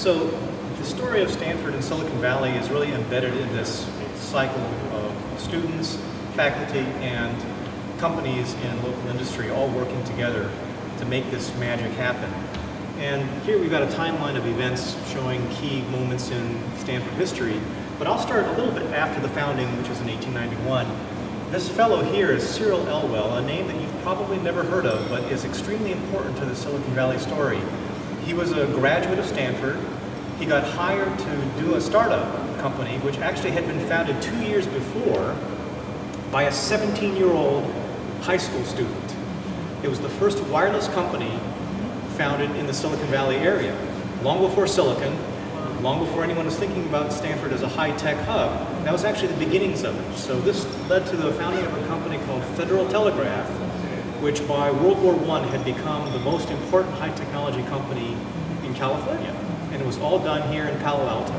So the story of Stanford and Silicon Valley is really embedded in this cycle of students, faculty, and companies in local industry all working together to make this magic happen. And here we've got a timeline of events showing key moments in Stanford history, but I'll start a little bit after the founding, which was in 1891. This fellow here is Cyril Elwell, a name that you've probably never heard of, but is extremely important to the Silicon Valley story. He was a graduate of Stanford. He got hired to do a startup company, which actually had been founded 2 years before by a 17-year-old high school student. It was the first wireless company founded in the Silicon Valley area. Long before Silicon, long before anyone was thinking about Stanford as a high-tech hub, that was actually the beginnings of it. So this led to the founding of a company called Federal Telegraph, which by World War I had become the most important high-technology company in California. And it was all done here in Palo Alto,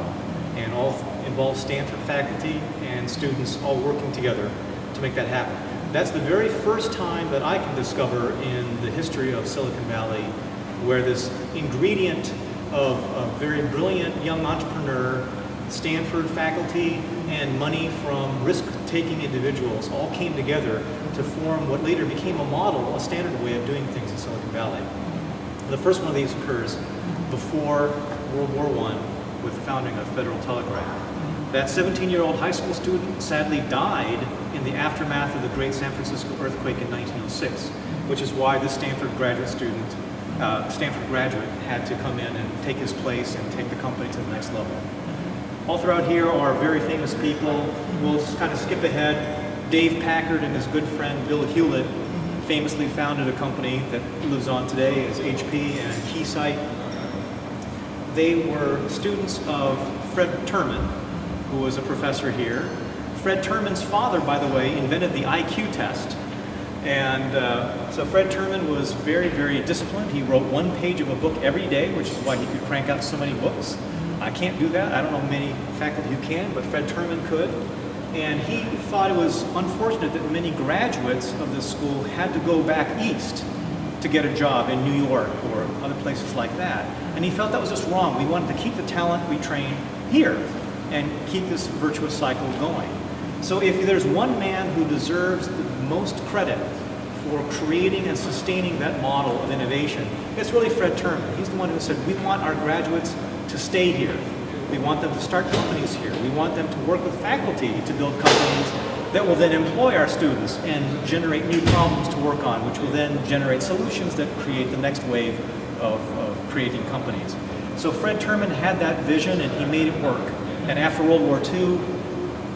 and all involved Stanford faculty and students all working together to make that happen. That's the very first time that I can discover in the history of Silicon Valley where this ingredient of a very brilliant young entrepreneur, Stanford faculty, and money from risk-taking individuals all came together to form what later became a model, a standard way of doing things in Silicon Valley. The first one of these occurs before World War I with the founding of Federal Telegraph. That 17-year-old high school student sadly died in the aftermath of the great San Francisco earthquake in 1906, which is why this Stanford graduate had to come in and take his place and take the company to the next level. All throughout here are very famous people. We'll just kind of skip ahead. Dave Packard and his good friend Bill Hewlett famously founded a company that lives on today as HP and Keysight. They were students of Fred Terman, who was a professor here. Fred Terman's father, by the way, invented the IQ test. And so Fred Terman was very, very disciplined. He wrote 1 page of a book every day, which is why he could crank out so many books. I can't do that. I don't know many faculty who can, but Fred Terman could. And he thought it was unfortunate that many graduates of this school had to go back east to get a job in New York or other places like that. And he felt that was just wrong. We wanted to keep the talent we trained here and keep this virtuous cycle going. So if there's one man who deserves the most credit for creating and sustaining that model of innovation, it's really Fred Terman. He's the one who said, we want our graduates to stay here. We want them to start companies here. We want them to work with faculty to build companies that will then employ our students and generate new problems to work on, which will then generate solutions that create the next wave of creating companies. So Fred Terman had that vision and he made it work. And after World War II,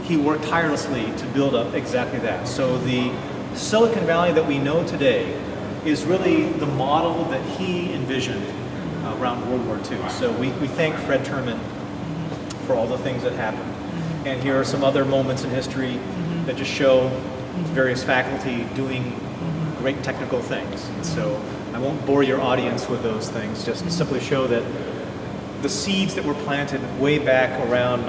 he worked tirelessly to build up exactly that. So the Silicon Valley that we know today is really the model that he envisioned around World War II. So we thank Fred Terman for all the things that happened. And here are some other moments in history that just show various faculty doing great technical things. And so I won't bore your audience with those things, just simply show that the seeds that were planted way back around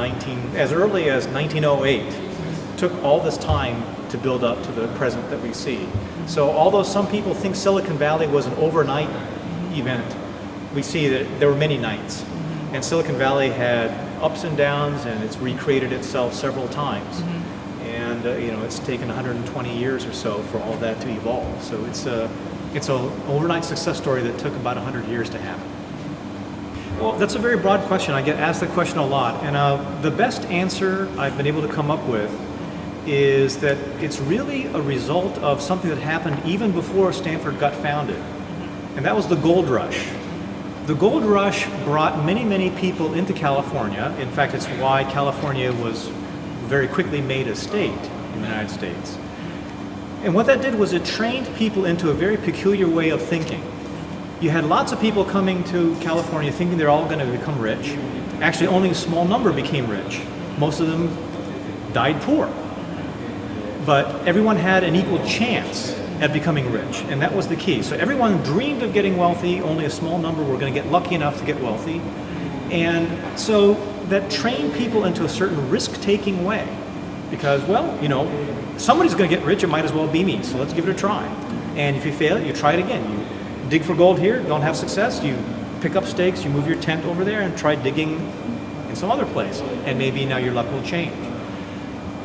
as early as 1908 took all this time to build up to the present that we see. So although some people think Silicon Valley was an overnight event, we see that there were many nights. And Silicon Valley had ups and downs, and it's recreated itself several times. And it's taken 120 years or so for all that to evolve. So it's an overnight success story that took about 100 years to happen. Well, that's a very broad question. I get asked that question a lot. And the best answer I've been able to come up with is that it's really a result of something that happened even before Stanford got founded. And that was the gold rush. The gold rush brought many, many people into California. In fact, it's why California was very quickly made a state in the United States. And what that did was it trained people into a very peculiar way of thinking. You had lots of people coming to California thinking they're all going to become rich. Actually, only a small number became rich. Most of them died poor. But everyone had an equal chance at becoming rich, and that was the key. So everyone dreamed of getting wealthy, only a small number were going to get lucky enough to get wealthy. And so that trained people into a certain risk-taking way. Because, well, somebody's going to get rich, it might as well be me, so let's give it a try. And if you fail, you try it again. You dig for gold here, don't have success, you pick pick up stakes, you move your tent over there and try digging in some other place, and maybe now your luck will change.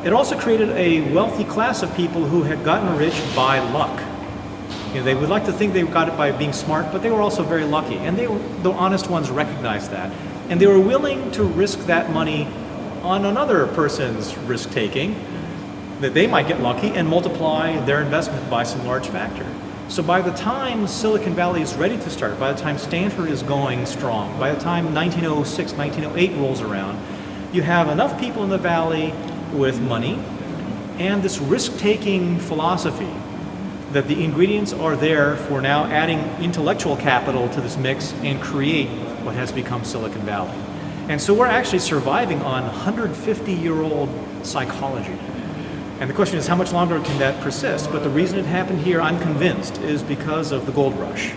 It also created a wealthy class of people who had gotten rich by luck. They would like to think they got it by being smart, but they were also very lucky, and the honest ones recognized that. And they were willing to risk that money on another person's risk-taking, that they might get lucky and multiply their investment by some large factor. So by the time Silicon Valley is ready to start, by the time Stanford is going strong, by the time 1906, 1908 rolls around, you have enough people in the valley with money and this risk-taking philosophy that the ingredients are there for now adding intellectual capital to this mix and create what has become Silicon Valley. And so we're actually surviving on 150-year-old psychology. And the question is, how much longer can that persist? But the reason it happened here, I'm convinced, is because of the gold rush.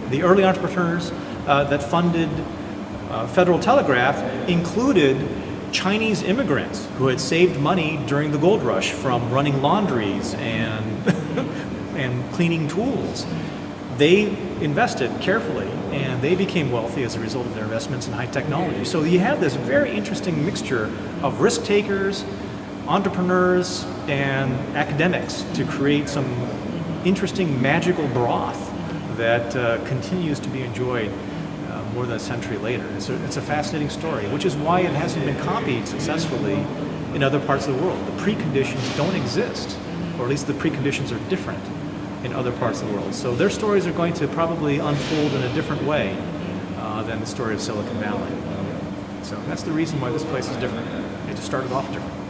The early entrepreneurs that funded Federal Telegraph included Chinese immigrants who had saved money during the gold rush from running laundries and and cleaning tools. They invested carefully and they became wealthy as a result of their investments in high technology. So you have this very interesting mixture of risk takers, entrepreneurs, and academics to create some interesting magical broth that continues to be enjoyed more than a century later. It's a fascinating story, which is why it hasn't been copied successfully in other parts of the world. The preconditions don't exist, or at least the preconditions are different in other parts of the world. So their stories are going to probably unfold in a different way than the story of Silicon Valley. So that's the reason why this place is different. It just started off different.